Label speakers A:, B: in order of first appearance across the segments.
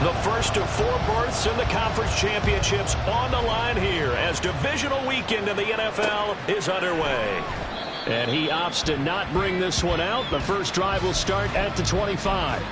A: The first of 4 berths in the conference championships on the line here as divisional weekend in the NFL is underway.
B: And he opts to not bring this one out. The first drive will start at the 25.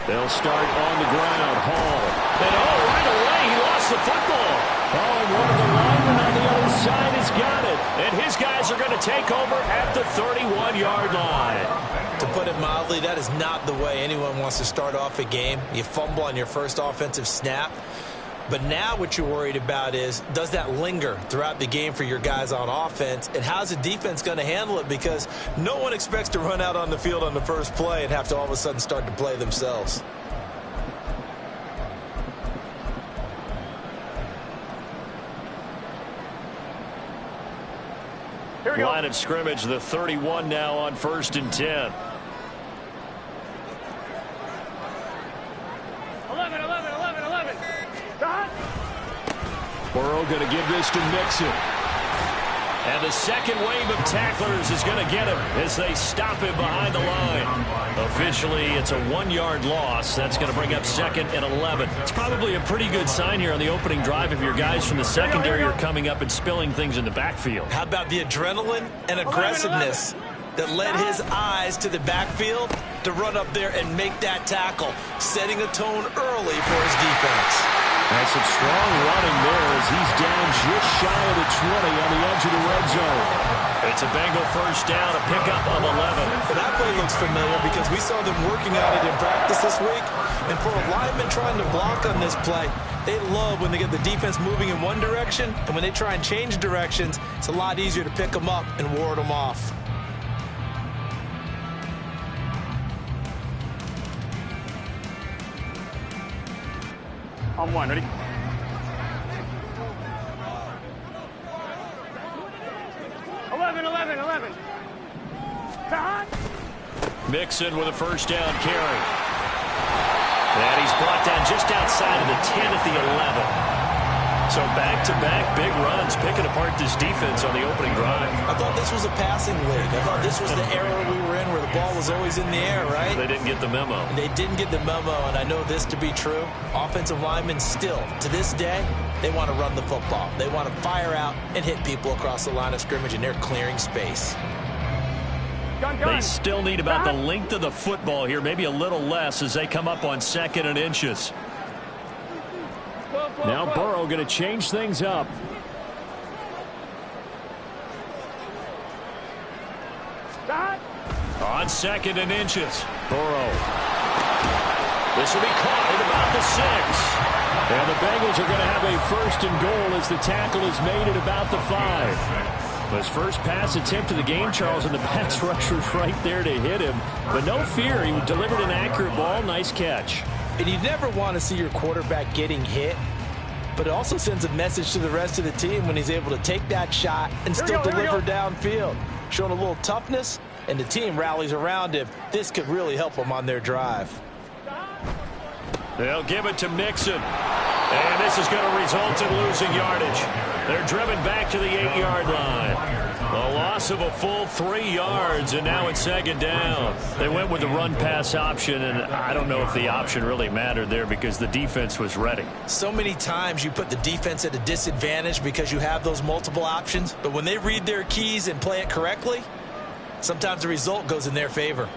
B: They'll start on the ground. Hall.
A: And right away he lost the football.
B: Oh, and one of the linemen on the other side has got it.
A: And his guys are going to take over at the 31-yard line.
C: To put it mildly, that is not the way anyone wants to start off a game. You fumble on your first offensive snap. But now what you're worried about is, does that linger throughout the game for your guys on offense? And how's the defense going to handle it? Because no one expects to run out on the field on the first play and have to all of a sudden start to play themselves.
A: Here we go.
B: Line of scrimmage, the 31 now on 1st and 10.
A: 11.
B: Burrow going to give this to Mixon.
A: And the second wave of tacklers is going to get him as they stop him behind the line. Officially, it's a 1-yard loss. That's going to bring up 2nd and 11.
B: It's probably a pretty good sign here on the opening drive if your guys from the secondary are coming up and spilling things in the backfield.
C: How about the adrenaline and aggressiveness that led his eyes to the backfield to run up there and make that tackle, setting a tone early for his defense.
B: And some strong running there as he's down just shy of the 20 on the edge of the red zone.
A: It's a Bengal first down, a pickup of 11.
C: Well, that play looks familiar because we saw them working on it in practice this week. And for a lineman trying to block on this play, they love when they get the defense moving in one direction. And when they try and change directions, it's a lot easier to pick them up and ward them off.
D: On 1, ready? Eleven.
A: Mixon with a first down carry. And he's brought down just outside of the 10 at the 11. So back-to-back big runs picking apart this defense on the opening drive.
C: I thought this was a passing league. I thought this was the era we were in where the ball was always in the air, right?
A: They didn't get the memo.
C: And they didn't get the memo, and I know this to be true. Offensive linemen still, to this day, they want to run the football. They want to fire out and hit people across the line of scrimmage, and they're clearing space.
B: They still need about the length of the football here, maybe a little less as they come up on 2nd and inches. Now Burrow going to change things up.
A: On 2nd and inches.
B: Burrow.
A: This will be caught at about the 6.
B: And the Bengals are going to have a 1st and goal as the tackle is made at about the 5. His first pass attempt of the game, Charles, and the pass rusher's right there to hit him. But no fear, he delivered an accurate ball. Nice catch.
C: And you never want to see your quarterback getting hit, but it also sends a message to the rest of the team when he's able to take that shot and still deliver downfield. Showing a little toughness, and the team rallies around him. This could really help them on their drive.
A: They'll give it to Mixon. And this is going to result in losing yardage. They're driven back to the 8-yard line. A loss of a full 3 yards, and now it's 2nd down.
B: They went with the run-pass option, and I don't know if the option really mattered there because the defense was ready.
C: So many times you put the defense at a disadvantage because you have those multiple options, but when they read their keys and play it correctly, sometimes the result goes in their favor.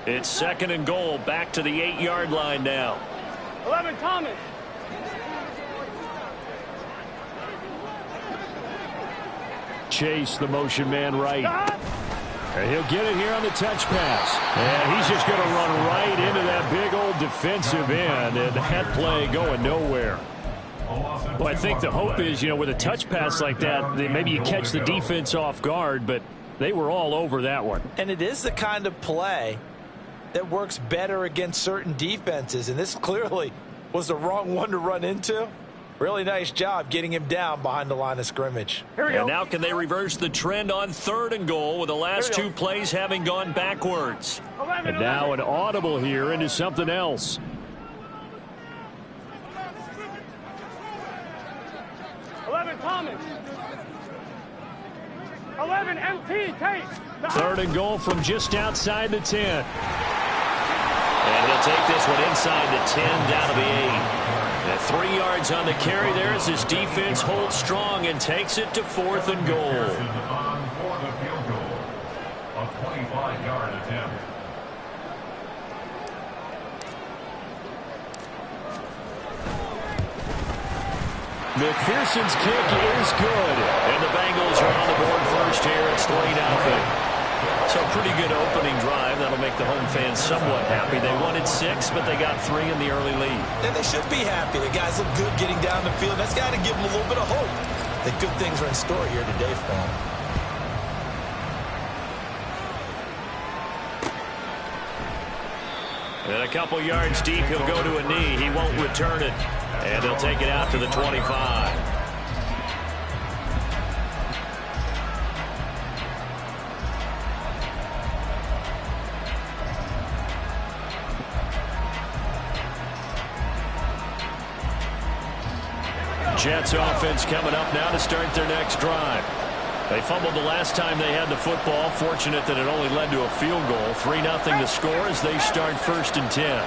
A: It's 2nd and goal, back to the 8-yard line now.
D: 11, Thomas.
B: Chase, the motion man right. And he'll get it here on the touch pass. And he's just going to run right into that big old defensive end, and that play going nowhere. Well, I think the hope is, with a touch pass like that, maybe you catch the defense off guard, but they were all over that one.
C: And it is the kind of play that works better against certain defenses, and this clearly was the wrong one to run into. Really nice job getting him down behind the line of scrimmage.
A: And now can they reverse the trend on 3rd and goal with the last 2 plays having gone backwards?
B: And now an audible here into something else.
D: 11 Thomas. 11 MT Tate.
B: 3rd and goal from just outside the 10.
A: And he'll take this one inside the 10 down to the 8. And 3 yards on the carry there as his defense holds strong and takes it to 4th and goal.
E: A 25-yard attempt.
B: McPherson's kick is good.
A: And the Bengals are on the board first here. It's 3-0. So pretty good opening drive. That'll make the home fans somewhat happy. They wanted 6, but they got 3 in the early lead.
C: And they should be happy. The guys look good getting down the field. That's got to give them a little bit of hope that good things are in store here today for them.
A: And a couple yards deep, he'll go to a knee. He won't return it. And they'll take it out to the 25. Jets offense coming up now to start their next drive. They fumbled the last time they had the football. Fortunate that it only led to a field goal. 3-0 the score as they start 1st and 10.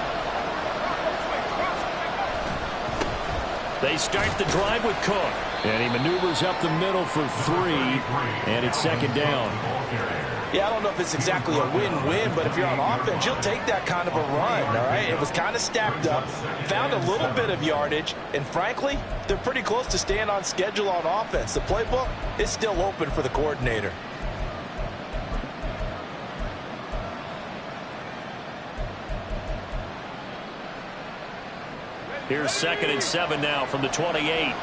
A: They start the drive with Cook.
B: And he maneuvers up the middle for 3. And it's 2nd down.
C: Yeah, I don't know if it's exactly a win-win, but if you're on offense, you'll take that kind of a run, all right? It was kind of stacked up, found a little bit of yardage, and frankly, they're pretty close to staying on schedule on offense. The playbook is still open for the coordinator.
A: Here's 2nd and 7 now from the 28.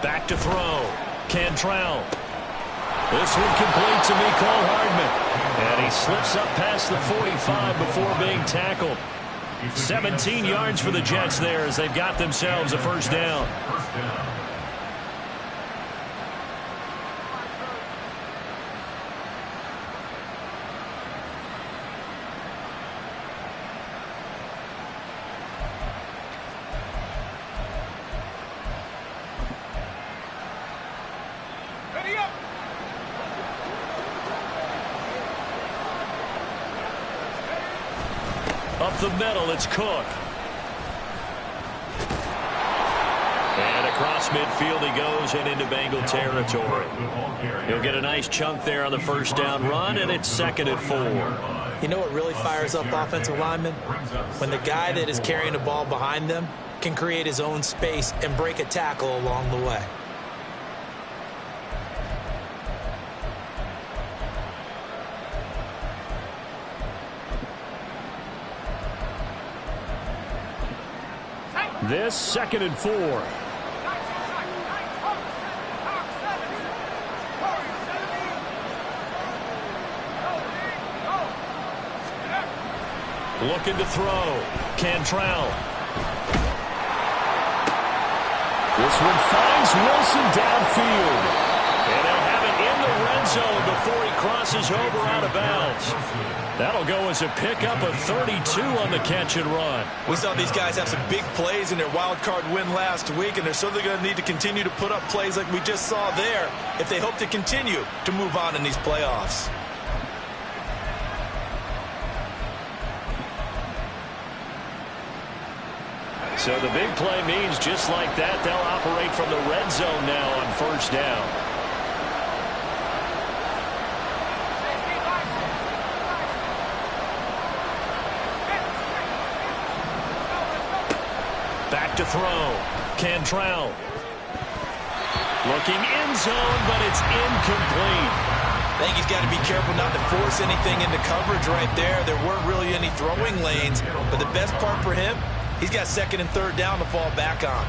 A: Back to throw. Cantrell. This one complete to Mecole Hardman. And he slips up past the 45 before being tackled. 17 yards for the Jets there as they've got themselves a 1st down. Up the middle, it's Cook. And across midfield he goes and into Bengal territory. He'll get a nice chunk there on the 1st down run, and it's 2nd and 4.
C: You know what really fires up offensive linemen? When the guy that is carrying the ball behind them can create his own space and break a tackle along the way.
B: This 2nd and 4.
A: Looking to throw. Cantrell.
B: This one finds Wilson downfield.
A: And they'll have it in the red zone before he crosses over out of bounds. That'll go as a pickup of 32 on the catch and run.
C: We saw these guys have some big plays in their wild card win last week, and they're certainly going to need to continue to put up plays like we just saw there if they hope to continue to move on in these playoffs.
A: So the big play means just like that, they'll operate from the red zone now on 1st down. Back to throw. Cantrell. Looking end zone, but it's incomplete.
C: I think he's got to be careful not to force anything into coverage right there. There weren't really any throwing lanes, but the best part for him, he's got second and third down to fall back on.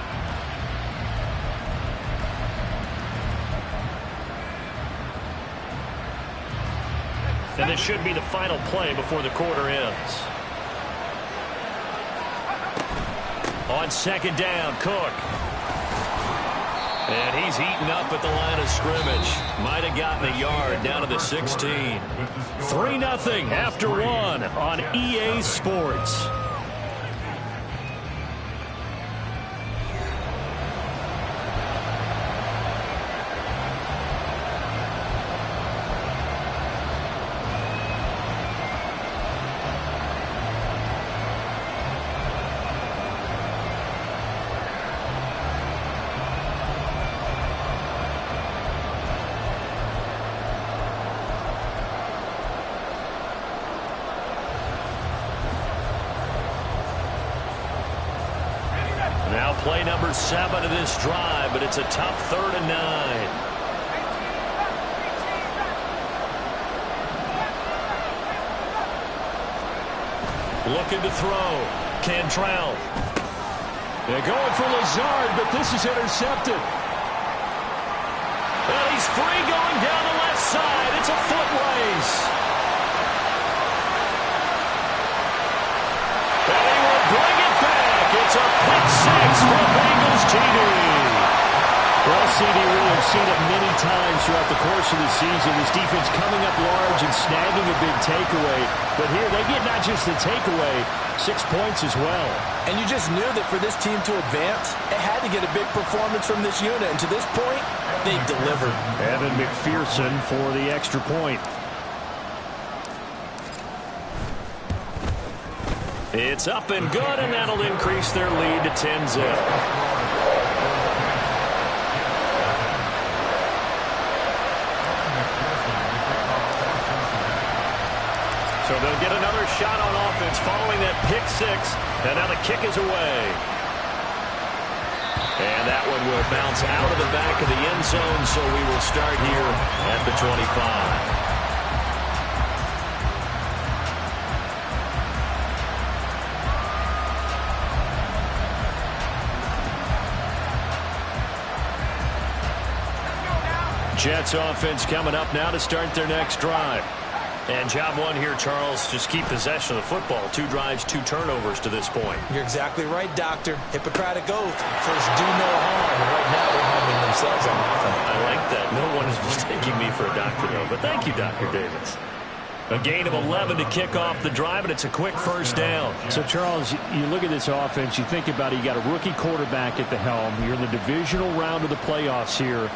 A: And this should be the final play before the quarter ends. On second down, Cook. And he's eaten up at the line of scrimmage. Might have gotten a yard down to the 16. 3-0 after one on EA Sports. Now play number 7 of this drive, but it's a tough 3rd and 9. Looking to throw. Cantrell.
B: They're going for Lazard, but this is intercepted.
A: And he's free going down the left side. It's a foot race. And he will bring it back. It's a pick six for Bengals TD.
B: Well, CD, we have seen it many times throughout the course of the season. This defense coming up large and snagging a big takeaway. But here they get not just the takeaway, 6 points as well.
C: And you just knew that for this team to advance, it had to get a big performance from this unit. And to this point, they've delivered.
B: Evan McPherson for the extra point.
A: It's up and good, and that'll increase their lead to 10-zip. So they'll get another shot on offense following that pick six, and now the kick is away. And that one will bounce out of the back of the end zone, so we will start here at the 25. Jets offense coming up now to start their next drive. And job one here, Charles, just keep possession of the football. 2 drives, 2 turnovers to this point.
C: You're exactly right, Doctor. Hippocratic oath. First, do no harm. And right now, they're harming themselves on offense.
A: I like that. No one is mistaking me for a doctor, though. But thank you, Dr. Davis. A gain of 11 to kick off the drive, and it's a quick first down.
B: So, Charles, you look at this offense, you think about it, you got a rookie quarterback at the helm. You're in the divisional round of the playoffs here.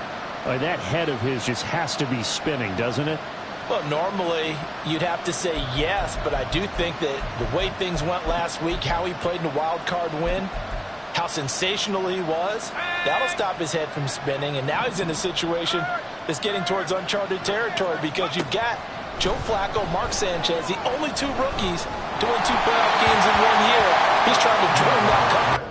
B: That head of his just has to be spinning, doesn't it?
C: Well, normally you'd have to say yes, but I do think that the way things went last week, how he played in the wild card win, how sensational he was, that'll stop his head from spinning. And now he's in a situation that's getting towards uncharted territory because you've got Joe Flacco, Mark Sanchez, the only 2 rookies to win 2 playoff games in 1 year. He's trying to join that company.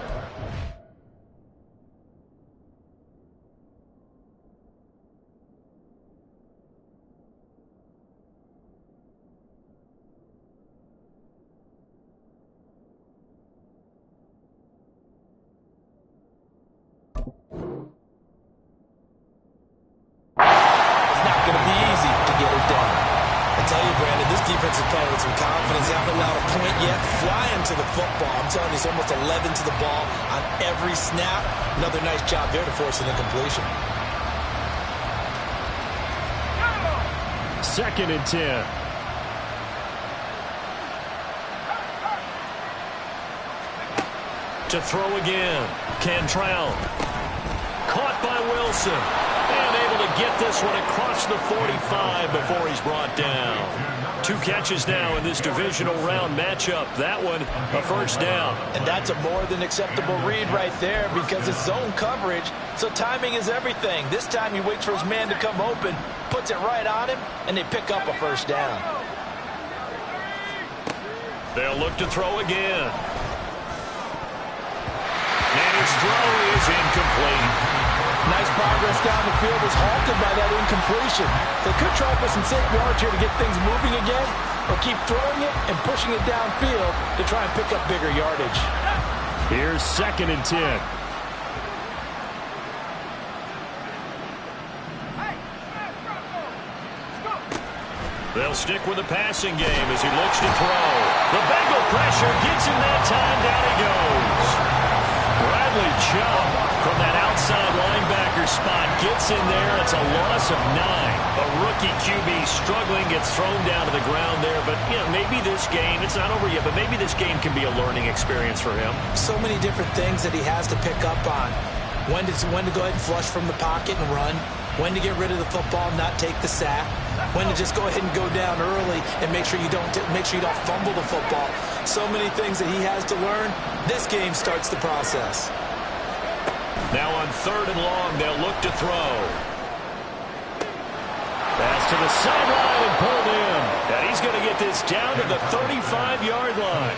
C: Defense is playing with some confidence. They haven't allowed a point yet. Flying to the football. I'm telling you, it's almost 11 to the ball on every snap. Another nice job there to force an incompletion.
B: 2nd and 10.
A: To throw again. Cantrell. Caught by Wilson. And able to get this one across the 45 before he's brought down. 2 catches now in this divisional round matchup. That one, a first down.
C: And that's a more than acceptable read right there because it's zone coverage, so timing is everything. This time he waits for his man to come open, puts it right on him, and they pick up a first down.
A: They'll look to throw again. And his throw is incomplete.
C: Nice progress down the field was halted by that incompletion. They could try for some safe yards here to get things moving again, or keep throwing it and pushing it downfield to try and pick up bigger yardage.
B: Here's 2nd and 10.
A: They'll stick with the passing game as he looks to throw. The Bengal pressure gets him that time. Down he goes. Bradley Chubb from that outside linebacker spot gets in there. It's a loss of 9. A rookie QB struggling, gets thrown down to the ground there. But, you know, maybe this game, it's not over yet, but maybe this game can be a learning experience for him.
C: So many different things that he has to pick up on. When to go ahead and flush from the pocket and run. When to get rid of the football, not take the sack. When to just go ahead and go down early and make sure you don't fumble the football. So many things that he has to learn. This game starts the process.
A: Now on 3rd and long, they'll look to throw. Pass to the sideline and pulled in. And he's going to get this down to the 35-yard line.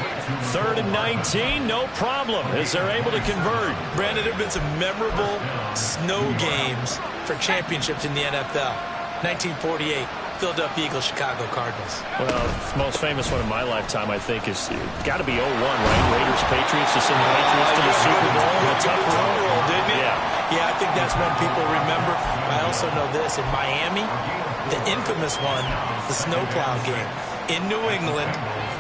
A: 3rd and 19, no problem, as they're able to convert. Brandon, there have been some memorable snow games for championships in the NFL. 1948, Philadelphia Eagles, Chicago Cardinals.
B: Well, the most famous one in my lifetime, I think, is got to be 01, right? Raiders, Patriots, to send the Patriots to the Super Bowl.
C: A tough roll, didn't it?
B: Yeah,
C: I think that's one people remember. I also know this. In Miami, the infamous one, the snowplow game. In New England,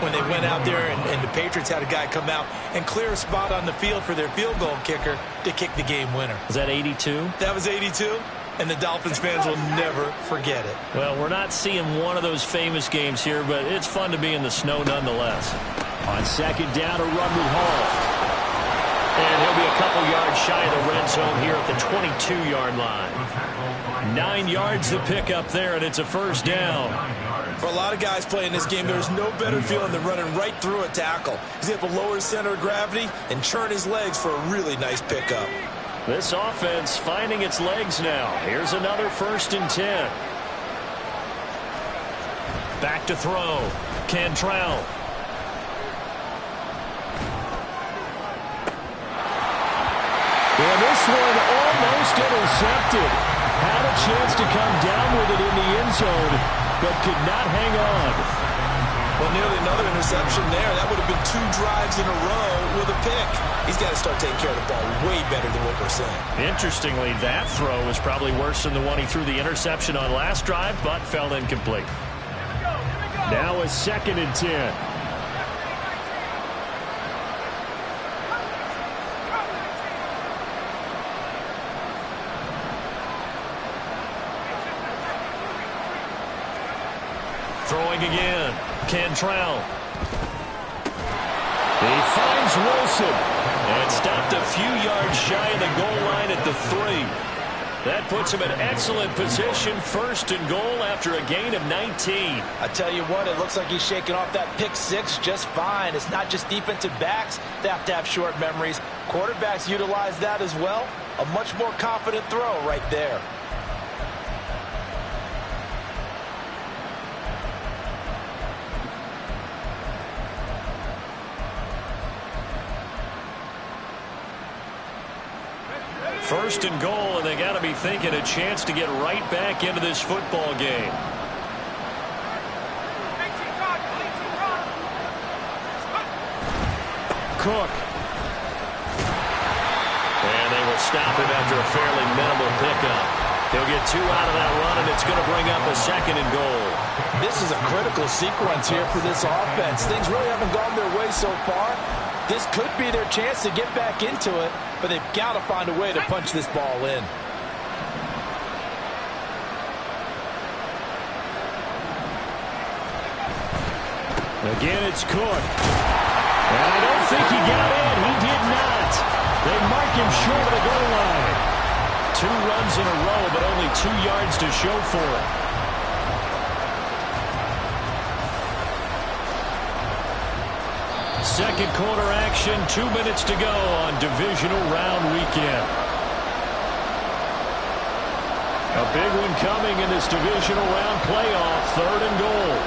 C: when they went out there and the Patriots had a guy come out and clear a spot on the field for their field goal kicker to kick the game winner.
B: Was that 82?
C: That was 82. And the Dolphins fans will never forget it.
A: Well, we're not seeing one of those famous games here, but it's fun to be in the snow nonetheless.
B: On 2nd down, a run with Hall.
A: And he'll be a couple yards shy of the red zone here at the 22-yard line. 9 yards to pick up there, and it's a 1st down.
C: For a lot of guys playing this game, there's no better feeling than running right through a tackle. He's able to lower his center of gravity and churn his legs for a really nice pickup.
A: This offense finding its legs now. Here's another 1st and 10. Back to throw. Cantrell.
B: And this one almost intercepted. Had a chance to come down with it in the end zone, but could not hang on.
C: Well, nearly another interception there. That would have been 2 drives in a row with a pick. He's got to start taking care of the ball way better than what we're saying.
A: Interestingly, that throw was probably worse than the one he threw the interception on last drive, but fell incomplete.
B: Now a 2nd and 10.
A: Throwing again. Cantrell.
B: He finds Wilson.
A: And stopped a few yards shy of the goal line at the 3. That puts him in excellent position. 1st and goal after a gain of 19.
C: I tell you what, it looks like he's shaking off that pick 6 just fine. It's not just defensive backs that have to have short memories. Quarterbacks utilize that as well. A much more confident throw right there.
A: First and goal, and they got to be thinking a chance to get right back into this football game.
B: Cook.
A: And they will stop him after a fairly minimal pickup. He'll get 2 out of that run, and it's going to bring up a 2nd and goal.
C: This is a critical sequence here for this offense. Things really haven't gone their way so far. This could be their chance to get back into it, but they've got to find a way to punch this ball in.
B: Again, it's Cook. And I don't think he got in. He did not. They mark him short of the goal line.
A: 2 runs in a row, but only 2 yards to show for it.
B: Second quarter action, 2 minutes to go on divisional round weekend. A big one coming in this divisional round playoff, 3rd and goal.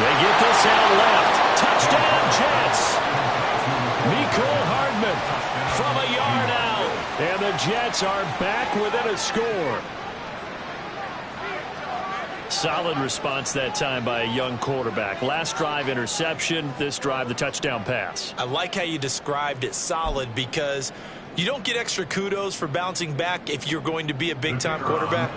B: They get this out left. Touchdown.
A: from a yard out.
B: And the Jets are back within a score.
A: Solid response that time by a young quarterback. Last drive, interception. This drive, the touchdown pass.
C: I like how you described it, solid, because you don't get extra kudos for bouncing back if you're going to be a big-time quarterback.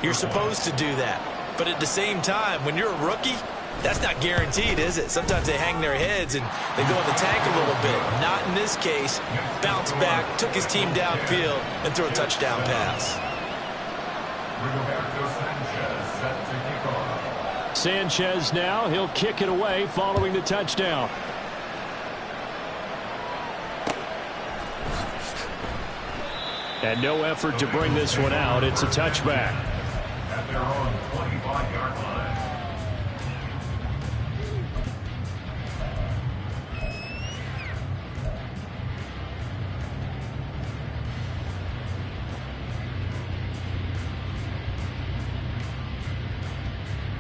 C: You're supposed to do that. But at the same time, when you're a rookie, that's not guaranteed, is it? Sometimes they hang their heads and they go in the tank a little bit. Not in this case. Bounce back, took his team downfield, and threw a touchdown pass.
B: Sanchez now, he'll kick it away following the touchdown. And no effort to bring this one out. It's a touchback.
E: At their own 25-yard line.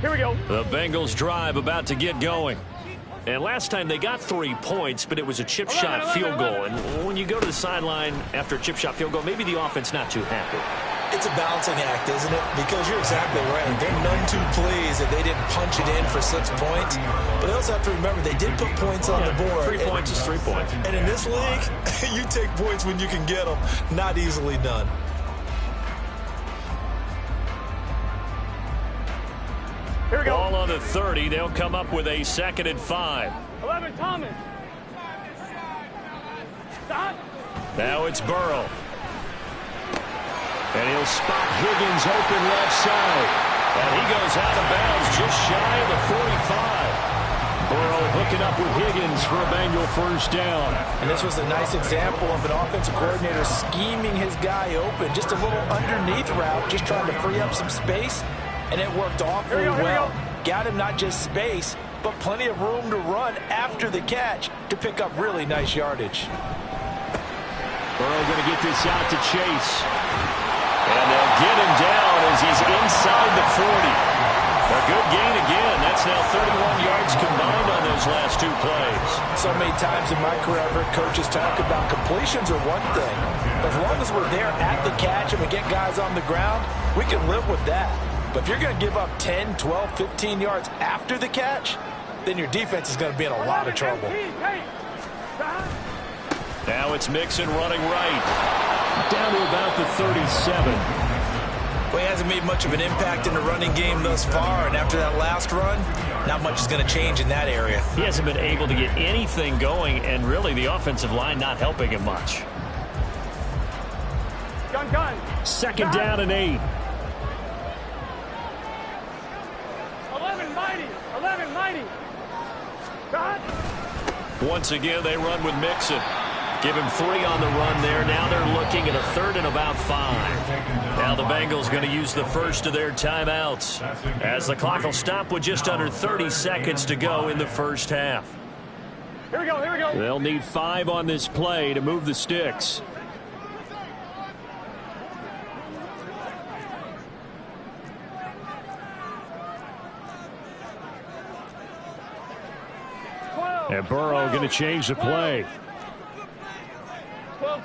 D: Here we go.
A: The Bengals drive about to get going. And last time they got 3 points, but it was a chip shot field goal. And when you go to the sideline after a chip shot field goal, maybe the offense not too happy.
C: It's a balancing act, isn't it? Because you're exactly right. They're none too pleased that they didn't punch it in for 6 points. But they also have to remember they did put points on the board.
A: 3 points is 3 points.
C: And in this league, you take points when you can get them. Not easily done.
D: Here we go.
A: Ball on the 30. They'll come up with a 2nd and 5.
D: 11 Thomas. Stop.
A: Now it's Burrow.
B: And he'll spot Higgins open left side.
A: And he goes out of bounds just shy of the 45.
B: Burrow hooking up with Higgins for a Bengal first down.
C: And this was a nice example of an offensive coordinator scheming his guy open. Just a little underneath route, just trying to free up some space. And it worked awfully well. Got him not just space, but plenty of room to run after the catch to pick up really nice yardage.
B: Burrow going to get this out to Chase.
A: And they'll get him down as he's inside the 40. A good gain again. That's now 31 yards combined on those last 2 plays.
C: So many times in my career, I've heard coaches talk about completions are one thing. As long as we're there at the catch and we get guys on the ground, we can live with that. But if you're going to give up 10, 12, 15 yards after the catch, then your defense is going to be in a lot of trouble.
A: Now it's Mixon running right.
B: Down to about the 37.
C: Well, he hasn't made much of an impact in the running game thus far, and after that last run, not much is going to change in that area.
A: He hasn't been able to get anything going, and really the offensive line not helping him much.
D: Gun.
B: 2nd down and 8.
D: 11 mighty. God.
A: Once again, they run with Mixon. Give him 3 on the run there. Now they're looking at a 3rd and about 5. Now the Bengals going to use the first of their timeouts as the clock will stop with just under 30 seconds to go in the first half.
D: Here we go.
B: They'll need 5 on this play to move the sticks. And Burrow going to change the play.
D: 12.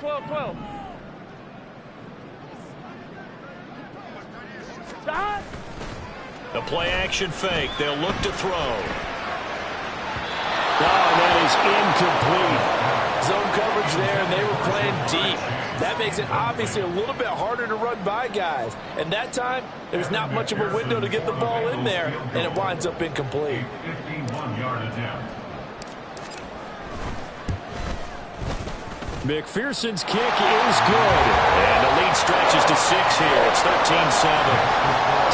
D: Stop.
A: The play action fake. They'll look to throw.
B: Oh, that is incomplete.
C: Zone coverage there, and they were playing deep. That makes it obviously a little bit harder to run by guys. And that time, there's not much of a window to get the ball in there, and it winds up incomplete.
E: 51-yard attempt.
B: McPherson's kick is good.
A: And the lead stretches to 6 here. It's 13-7.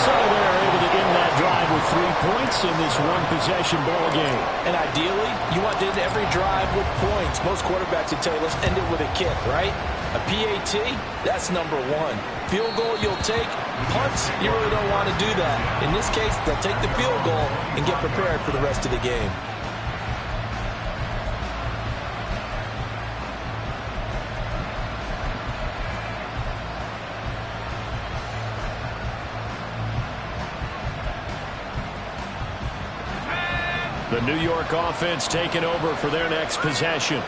B: So they're able to end that drive with 3 points in this one-possession ball game.
C: And ideally, you want to end every drive with points. Most quarterbacks would tell you, let's end it with a kick, right? A PAT, that's number 1. Field goal you'll take. Punts, you really don't want to do that. In this case, they'll take the field goal and get prepared for the rest of the game.
B: The New York offense taking over for their next possession.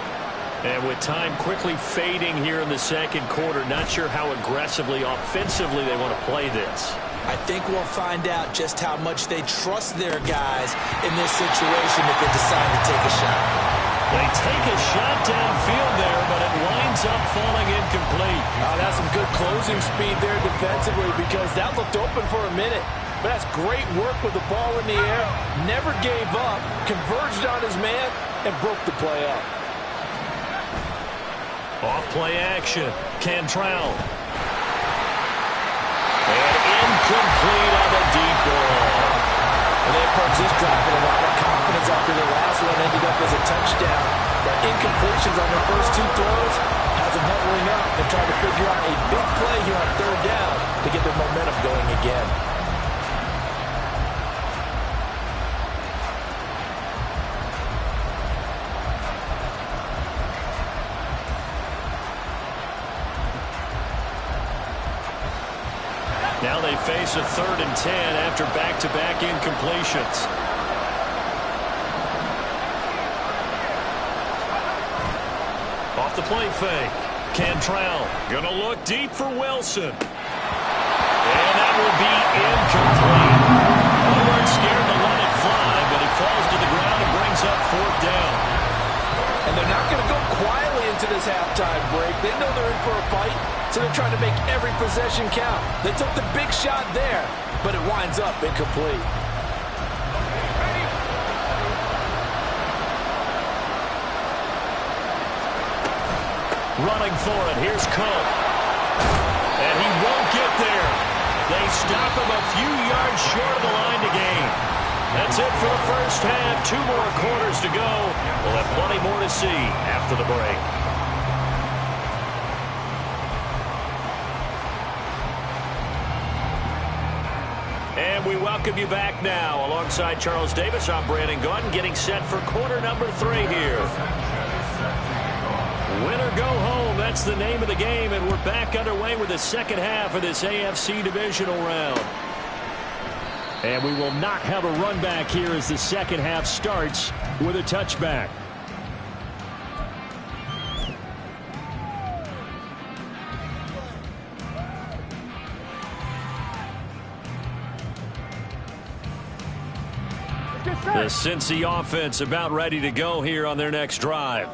B: And with time quickly fading here in the second quarter, not sure how aggressively, offensively they want to play this.
C: I think we'll find out just how much they trust their guys in this situation if they decide to take a shot.
B: They take a shot downfield there, but it winds up falling incomplete.
F: Oh, that's some good closing speed there defensively because that looked open for a minute. But that's great work with the ball in the air. Never gave up, converged on his man, and broke the play up.
B: Off play action. Cantrell. And incomplete on the deep ball.
F: And they approach this drive with a lot of confidence after the last one ended up as a touchdown. But incompletions on their first two throws has them huddling up and trying to figure out a big play here on third down to get their momentum going again.
B: Now they face a 3rd and 10 after back-to-back incompletions. Off the play fake. Cantrell gonna look deep for Wilson. And that will be incomplete. They weren't scared to let it fly, but it falls to the ground and brings up 4th down.
F: And they're not going to go quietly into this halftime break. They know they're in for a fight, so they're trying to make every possession count. They took the big shot there, but it winds up incomplete.
B: Running for it. Here's Cook. And he won't get there. They stop him a few yards short of the line to gain. That's it for the first half. 2 more quarters to go. We'll have plenty more to see after the break. And we welcome you back now. Alongside Charles Davis, I'm Brandon Gaudin, getting set for quarter number 3 here. Win or go home, that's the name of the game, and we're back underway with the second half of this AFC divisional round. And we will not have a run back here as the second half starts with a touchback. The Cincy offense about ready to go here on their next drive.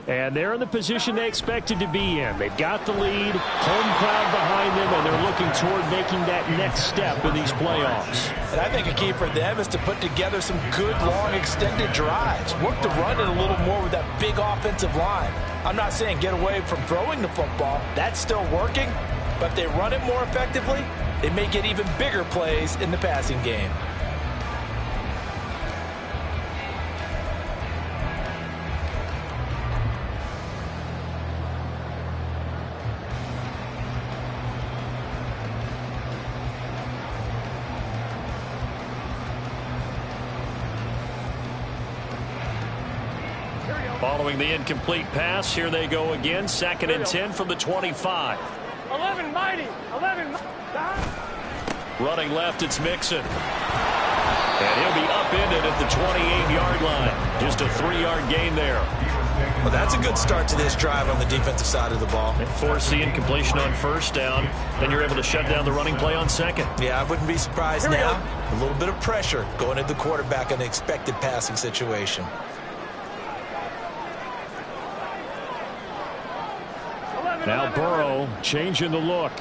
B: And they're in the position they expected to be in. They've got the lead, home crowd behind them, and they're looking toward making that next step in these playoffs.
F: And I think a key for them is to put together some good, long, extended drives. Work the run it a little more with that big offensive line. I'm not saying get away from throwing the football. That's still working. But if they run it more effectively, they may get even bigger plays in the passing game.
B: Following the incomplete pass, here they go again. 2nd and 10 from the 25.
D: 11 mighty. 11.
B: Running left, it's Mixon. And he'll be upended at the 28-yard line. Just a 3-yard gain there.
C: Well, that's a good start to this drive on the defensive side of the ball.
B: And force the incompletion on 1st down. Then you're able to shut down the running play on 2nd.
C: Yeah, I wouldn't be surprised now. A little bit of pressure going at the quarterback in the expected passing situation.
B: Now Burrow changing the look.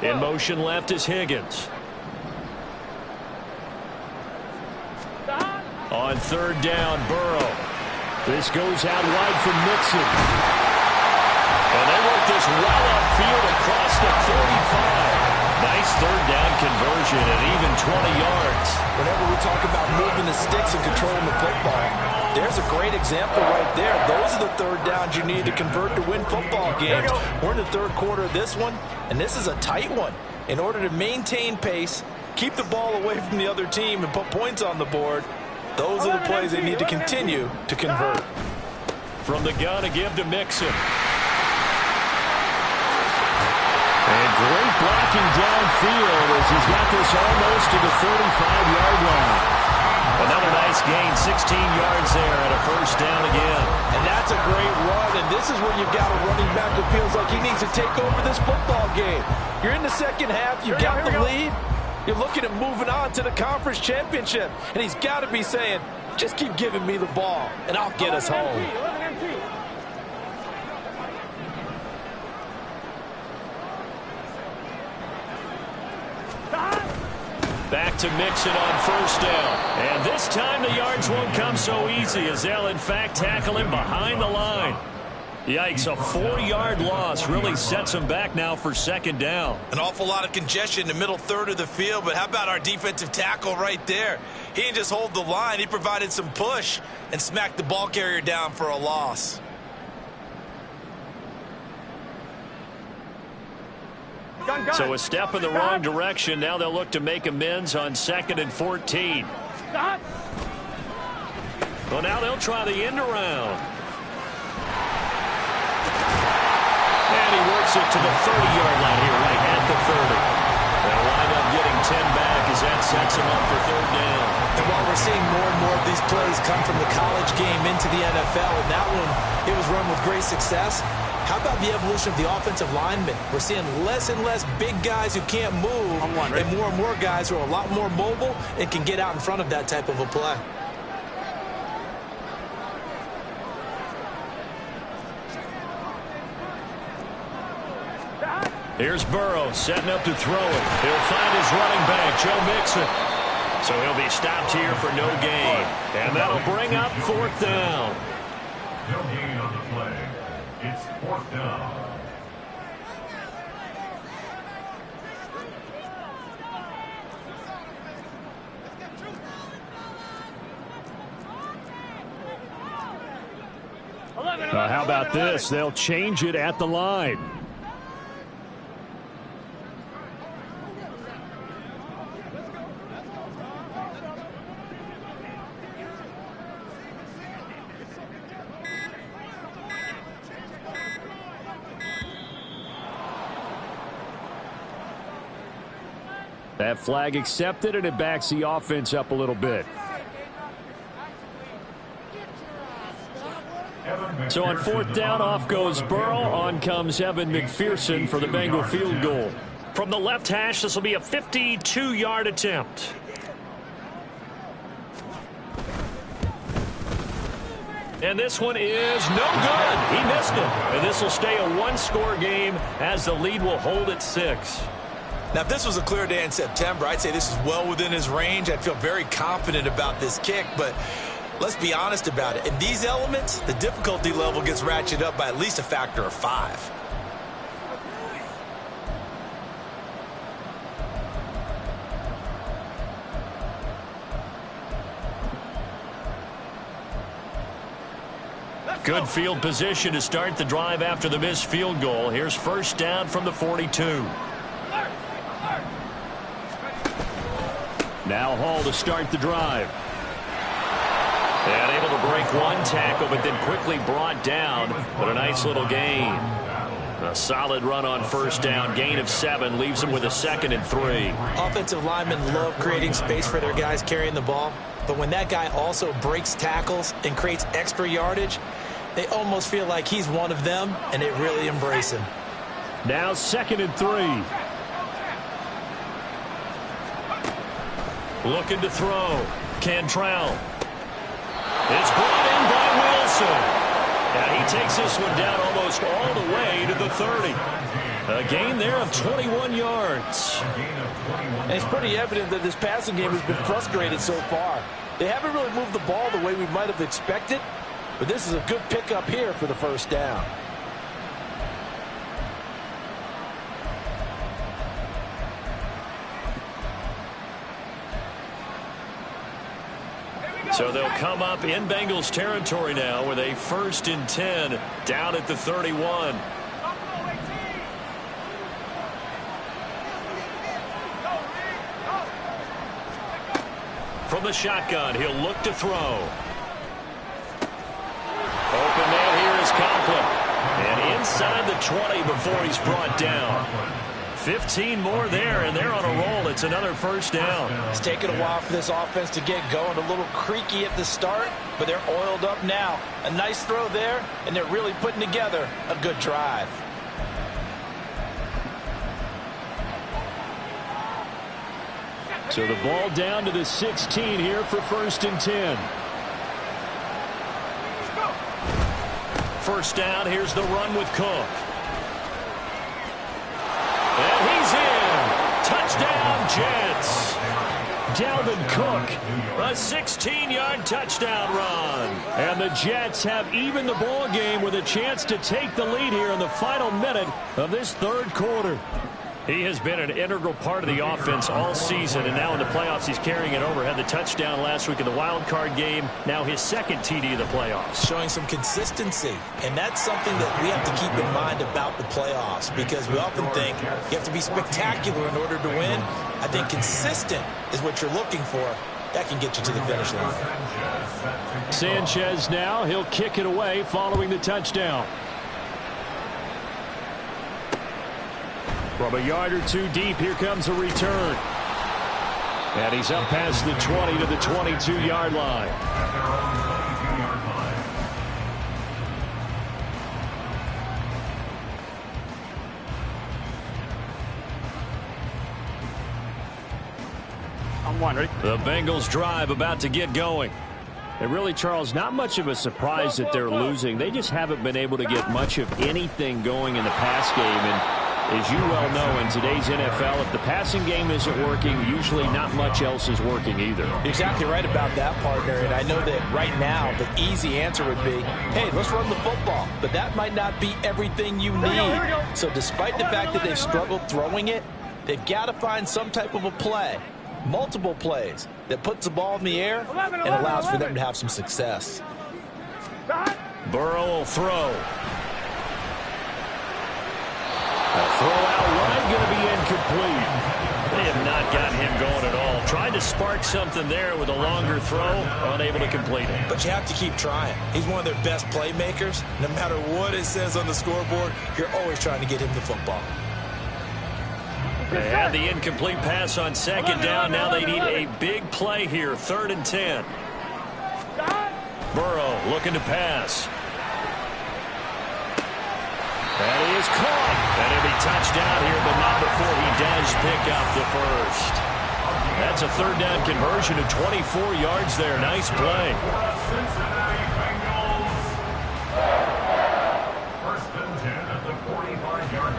B: In motion left is Higgins. On 3rd down, Burrow. This goes out wide for Mixon. And they work this well upfield across the 35. Nice 3rd down conversion at even 20 yards.
F: Whenever we talk about moving the sticks and controlling the football, there's a great example right there. Those are the 3rd downs you need to convert to win football games. We're in the 3rd quarter of this one, and this is a tight one. In order to maintain pace, keep the ball away from the other team, and put points on the board, those are the plays they need to continue to convert.
B: From the gun, a give to Mixon. And great blocking downfield as he's got this almost to the 35-yard line.
A: Another nice gain, 16 yards there and a first down again.
F: And that's a great run, and this is where you've got a running back who feels like he needs to take over this football game. You're in the second half, you've got the lead. You're looking at moving on to the conference championship, and he's got to be saying, just keep giving me the ball, and I'll get us home.
A: Back to Mixon on first down. And this time the yards won't come so easy as they'll, in fact, tackle him behind the line. Yikes, a 4-yard loss really sets him back now for second down.
C: An awful lot of congestion in the middle third of the field, but how about our defensive tackle right there? He didn't just hold the line, he provided some push and smacked the ball carrier down for a loss.
A: So a step in the wrong direction. Now they'll look to make amends on 2nd and 14. Well, now they'll try the end around. And he works it to the 30-yard line here, right at the 30. They'll wind up getting 10 back as that sets him up for third down.
C: And while we're seeing more and more of these plays come from the college game into the NFL, and that one, it was run with great success. How about the evolution of the offensive linemen? We're seeing less and less big guys who can't move, and more guys who are a lot more mobile and can get out in front of that type of a play.
A: Here's Burrow setting up to throw it. He'll find his running back, Joe Mixon. So he'll be stopped here for no gain. And that'll bring up fourth down.
E: No gain on the play. It's fourth down.
B: How about this? They'll change it at the line. That flag accepted, and it backs the offense up a little bit.
A: So on fourth down, off goes Burrow. On comes Evan McPherson for the Bengal field goal. From the left hash, this will be a 52-yard attempt. And this one is no good. He missed it. And this will stay a one-score game as the lead will hold at 6.
C: Now, if this was a clear day in September, I'd say this is well within his range. I'd feel very confident about this kick, but let's be honest about it. In these elements, the difficulty level gets ratcheted up by at least a factor of 5.
A: Good field position to start the drive after the missed field goal. Here's first down from the 42.
B: Now Hall to start the drive.
A: And able to break one tackle, but then quickly brought down. But a nice little gain. A solid run on first down. Gain of 7 leaves him with a 2nd and 3.
C: Offensive linemen love creating space for their guys carrying the ball. But when that guy also breaks tackles and creates extra yardage, they almost feel like he's one of them, and they really embrace him.
B: Now 2nd and 3.
A: Looking to throw. Cantrell. It's brought in by Wilson. And he takes this one down almost all the way to the 30. A gain there of 21 yards.
F: And it's pretty evident that this passing game has been frustrated so far. They haven't really moved the ball the way we might have expected, but this is a good pickup here for the first down.
A: So they'll come up in Bengals territory now with a 1st and 10 down at the 31. From the shotgun, he'll look to throw. Open man here is Conklin. And inside the 20 before he's brought down. 15 more there, and they're on a roll. It's another first down.
F: It's taken a while for this offense to get going. A little creaky at the start, but they're oiled up now. A nice throw there, and they're really putting together a good drive.
B: So the ball down to the 16 here for 1st and 10.
A: First down, here's the run with Cook. And he's in. Touchdown, Jets.
B: Dalvin Cook.
A: A 16-yard touchdown run.
B: And the Jets have evened the ball game with a chance to take the lead here in the final minute of this 3rd quarter.
A: He has been an integral part of the offense all season, and now in the playoffs he's carrying it over. Had the touchdown last week in the wild card game. Now his 2nd TD of the playoffs.
C: Showing some consistency, and that's something that we have to keep in mind about the playoffs, because we often think you have to be spectacular in order to win. I think consistent is what you're looking for. That can get you to the finish line.
B: Sanchez now, he'll kick it away following the touchdown. From a yard or two deep, here comes a return. And he's up past the 20 to the 22-yard line.
D: I'm one, ready?
B: The Bengals drive about to get going. And really, Charles, not much of a surprise that they're losing. They just haven't been able to get much of anything going in the pass game. And as you well know, in today's NFL, if the passing game isn't working, usually not much else is working either.
F: You're exactly right about that, partner. And I know that right now the easy answer would be, hey, let's run the football. But that might not be everything you need. So despite the fact that they've struggled throwing it, they've got to find some type of a play, multiple plays, that puts the ball in the air and allows for them to have some success.
A: Burrow will throw.
B: A throw out wide going to be incomplete.
A: They have not gotten him going at all. Tried to spark something there with a longer throw, unable to complete it.
C: But you have to keep trying. He's one of their best playmakers. No matter what it says on the scoreboard, you're always trying to get him the football.
A: They had the incomplete pass on 2nd down. Now they need a big play here. 3rd and 10. Burrow looking to pass. And he is caught. And he'll be touched down here, but not before he does pick up the first. That's a 3rd down conversion of 24 yards there. Nice play.
E: Cincinnati Bengals. 1st and 10 at the 45-yard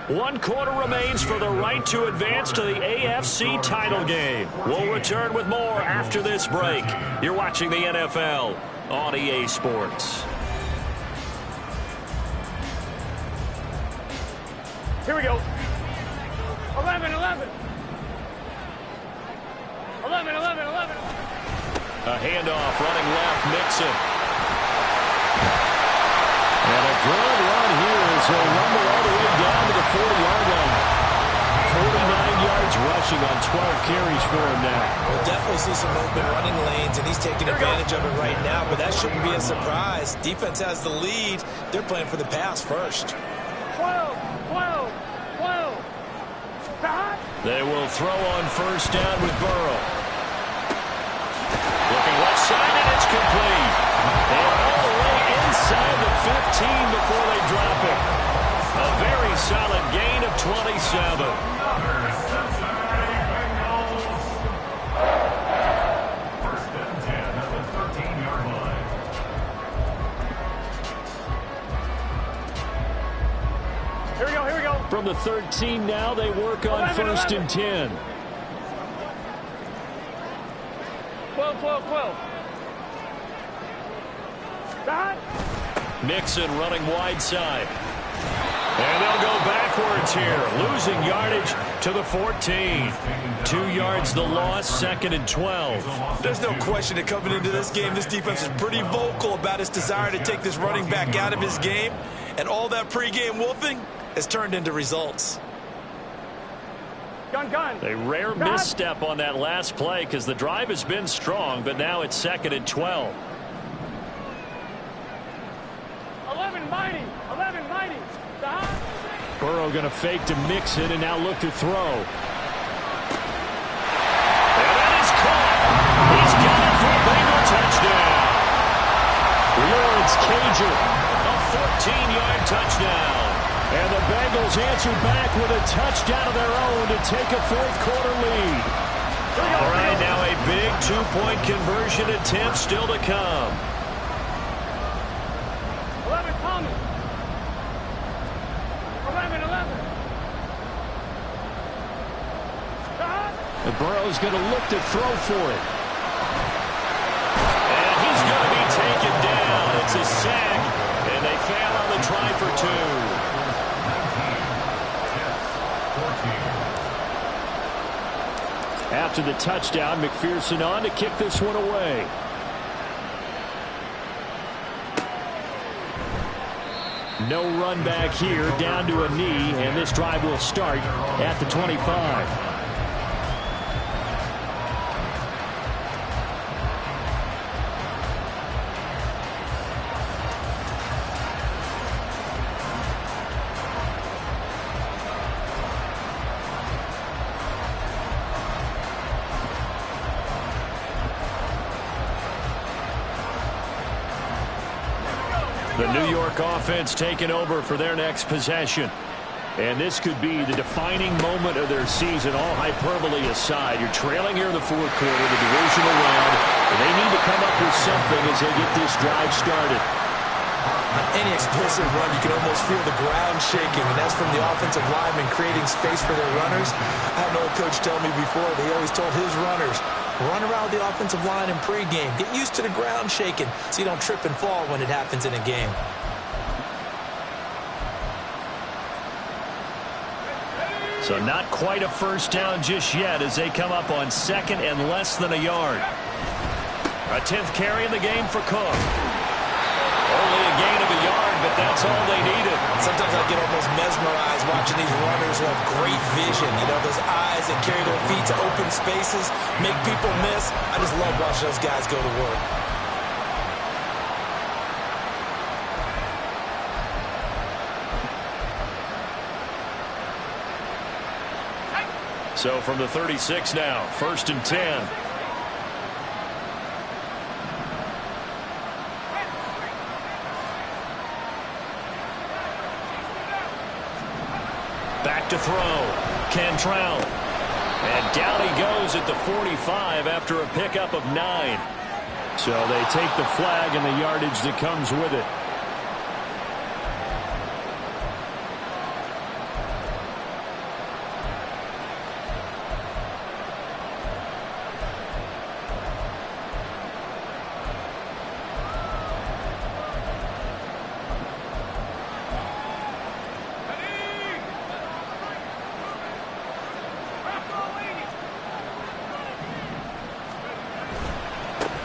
E: line.
A: 1 quarter remains for the right to advance to the AFC title game. We'll return with more after this break. You're watching the NFL on EA Sports.
D: Here we go. 11, 11. 11, 11, 11.
A: A handoff running left, Mixon.
B: And a good run here as he'll rumble all the way down to the 40-yard line. 49 yards rushing on 12 carries for him now.
C: We'll definitely see some open running lanes, and he's taking advantage of it right now, but that shouldn't be a surprise. Defense has the lead. They're playing for the pass first.
D: 12.
A: They will throw on 1st down with Burrow. Looking left side, and it's complete. And all the way inside the 15 before they drop it. A very solid gain of 27.
B: From the 13 now, they work on 1st and 10.
D: 12.
A: Mixon running wide side. And they'll go backwards here, losing yardage to the 14. 2 yards the loss, 2nd and 12.
F: There's no question that coming into this game, this defense is pretty vocal about its desire to take this running back out of his game. And all that pregame wolfing has turned into results.
D: Gun.
A: A rare misstep on that last play because the drive has been strong, but now it's 2nd and 12.
D: 11 mighty. 11 mighty.
B: Burrow going to fake to mix it and now look to throw.
A: And that is caught. He's got it for a Bengal touchdown.
B: Lawrence Cager,
A: A 14-yard touchdown.
B: and the Bengals answer back with a touchdown of their own to take a fourth-quarter lead.
A: All right, now a big two-point conversion attempt still to come.
D: 11 coming. 11.
B: And Burrow's going to look to throw for it.
A: And he's going to be taken down. It's a sack, and they fail on the try for 2.
B: After the touchdown, McPherson on to kick this one away. No run back here, down to a knee, and this drive will start at the 25. The New York offense taking over for their next possession. And this could be the defining moment of their season, all hyperbole aside. You're trailing here in the fourth quarter, the divisional round, and they need to come up with something as they get this drive started.
C: On any explosive run, you can almost feel the ground shaking, and that's from the offensive linemen creating space for their runners. I had an old coach tell me before, they always told his runners, run around the offensive line in pregame. Get used to the ground shaking so you don't trip and fall when it happens in a game.
A: So not quite a first down just yet as they come up on second and less than a yard. A 10th carry in the game for Cook. Only a gain of a yard, but that's all they needed.
C: Sometimes I get almost mesmerized watching these runners who have great vision. You know, those eyes that carry their feet to open spaces, make people miss. I just love watching those guys go to work.
A: So from the 36 now, 1st and 10. Back to throw. Cantrell. And down he goes at the 45 after a pickup of 9.
B: So they take the flag and the yardage that comes with it.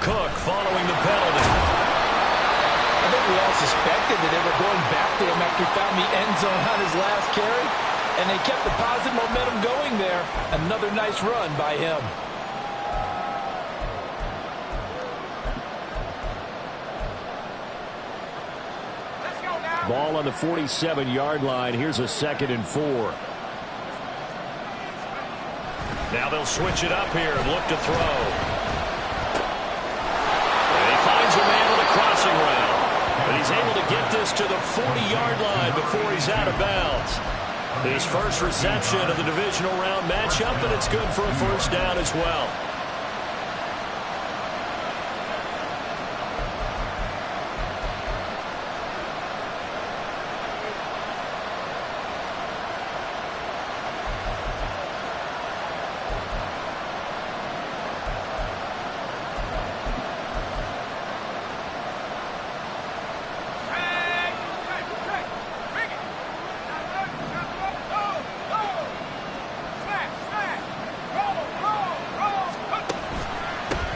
A: Cook following the penalty.
F: I think we all suspected that they were going back to him after he found the end zone on his last carry, and they kept the positive momentum going there. Another nice run by him.
B: Ball on the 47-yard line. Here's a 2nd and 4.
A: Now they'll switch it up here and look to throw. Finds a man with a crossing route. But he's able to get this to the 40-yard line before he's out of bounds. His first reception of the divisional round matchup, and it's good for a first down as well.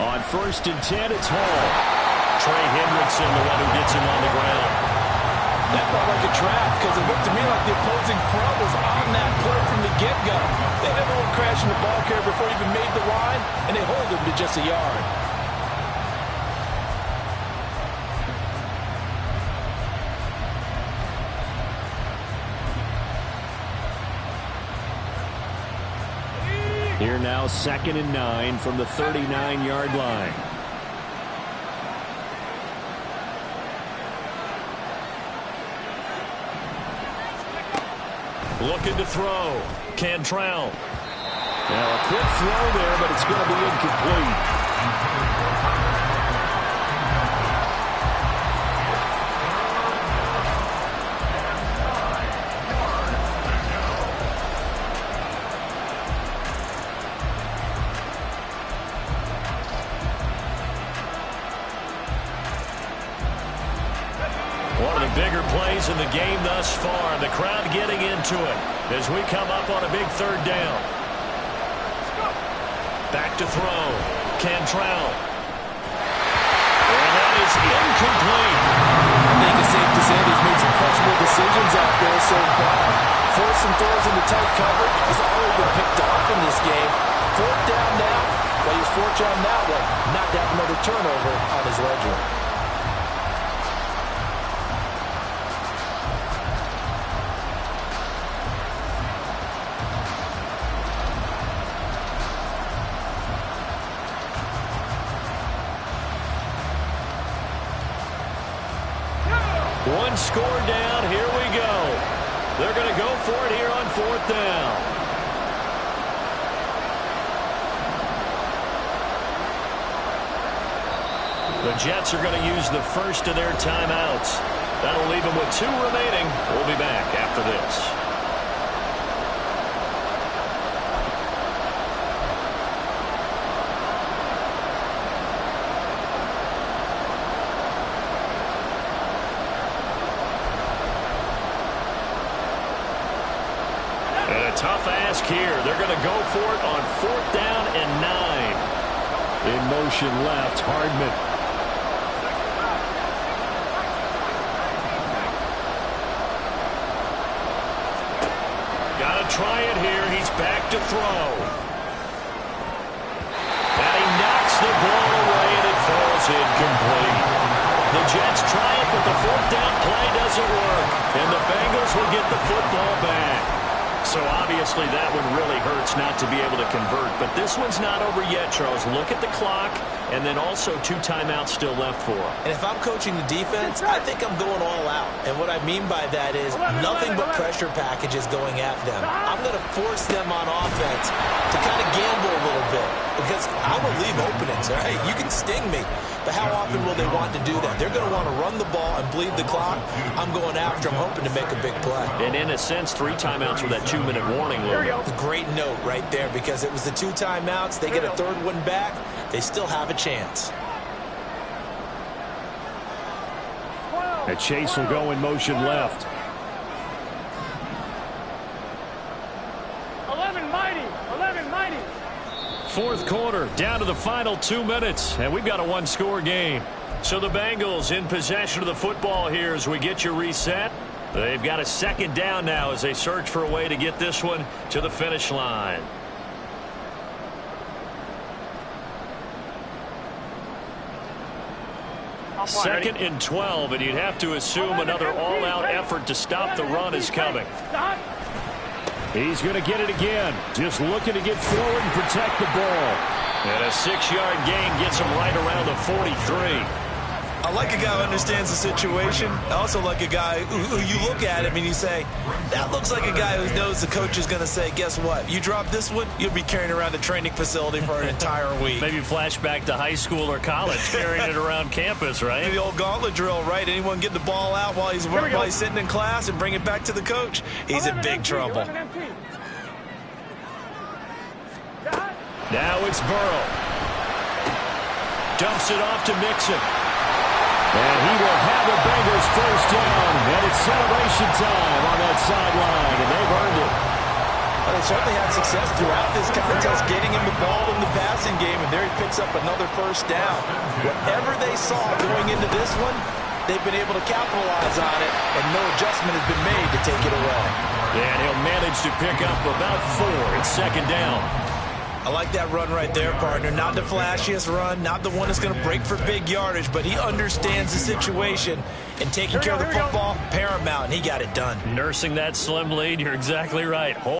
B: On 1st and 10, it's Hall.
A: Trey Hendrickson, the one who gets him on the ground.
F: That felt like a trap because it looked to me like the opposing front was on that play from the get-go. They never went crashing the ball carrier before he even made the line, and they hold him to just a yard.
B: Here now, 2nd and 9 from the 39-yard line.
A: Looking to throw. Cantrell.
B: Now a quick throw there, but it's going to be incomplete.
A: One of the bigger plays in the game thus far. The crowd getting into it as we come up on a big 3rd down. Back to throw. Cantrell. And that is incomplete.
F: I think it's safe to say he's made some questionable decisions out there so far. Forcing throws into tight coverage. He's already been picked off in this game. 4th down now, but he's fortunate on that one not to have another turnover on his ledger.
A: One score down. Here we go. They're going to go for it here on 4th down. The Jets are going to use the first of their timeouts. That'll leave them with 2 remaining. We'll be back after this. And a tough ask here. They're going to go for it on 4th down and 9.
B: In motion left, Hardman.
A: Got to try it here. He's back to throw. And he knocks the ball away, and it falls incomplete. The Jets try it, but the 4th down play doesn't work. And the Bengals will get the football back. So obviously that one really hurts not to be able to convert. But this one's not over yet, Charles. Look at the clock, and then also 2 timeouts still left for him.
C: And if I'm coaching the defense, I think I'm going all out. And what I mean by that is nothing but pressure packages going at them. I'm going to force them on offense to kind of gamble a little bit because I will leave openings, all right? You can sting me, but how often will they want to do that? They're going to want to run the ball and bleed the clock. I'm going after them, hoping to make a big play.
A: And in a sense, 3 timeouts with that 2-minute warning limit.
C: Great note right there because it was the 2 timeouts. They get a 3rd one back. They still have a chance.
B: And Chase will go in motion left.
D: 11 mighty. 11 mighty.
A: 4th quarter, down to the final 2 minutes, and we've got a 1-score game. So the Bengals in possession of the football here as we get you reset. They've got a 2nd down now as they search for a way to get this one to the finish line. Second and 12, and you'd have to assume another all-out effort to stop the run is coming.
B: He's going to get it again. Just looking to get forward and protect the ball.
A: And a 6-yard gain gets him right around the 43.
C: I like a guy who understands the situation. I also like a guy who you look at him and you say, that looks like a guy who knows the coach is going to say, guess what? You drop this one, you'll be carrying around the training facility for an entire week.
A: Maybe flashback to high school or college, carrying it around campus, right?
C: The old gauntlet drill, right? Anyone get the ball out while he's sitting in class and bring it back to the coach? He's in big trouble.
A: Now it's Burrow. Dumps it off to Mixon.
B: And he will have the Bengals first down. And it's celebration time on that sideline, and they've earned it.
F: Well, they certainly had success throughout this contest, getting him the ball in the passing game, and there he picks up another 1st down. Whatever they saw going into this one, they've been able to capitalize on it, and no adjustment has been made to take it away.
A: And he'll manage to pick up about 4. It's 2nd down.
C: I like that run right there, partner. Not the flashiest run, not the one that's going to break for big yardage, but he understands the situation, and taking care of the football, paramount, and he got it done.
A: Nursing that slim lead, you're exactly right.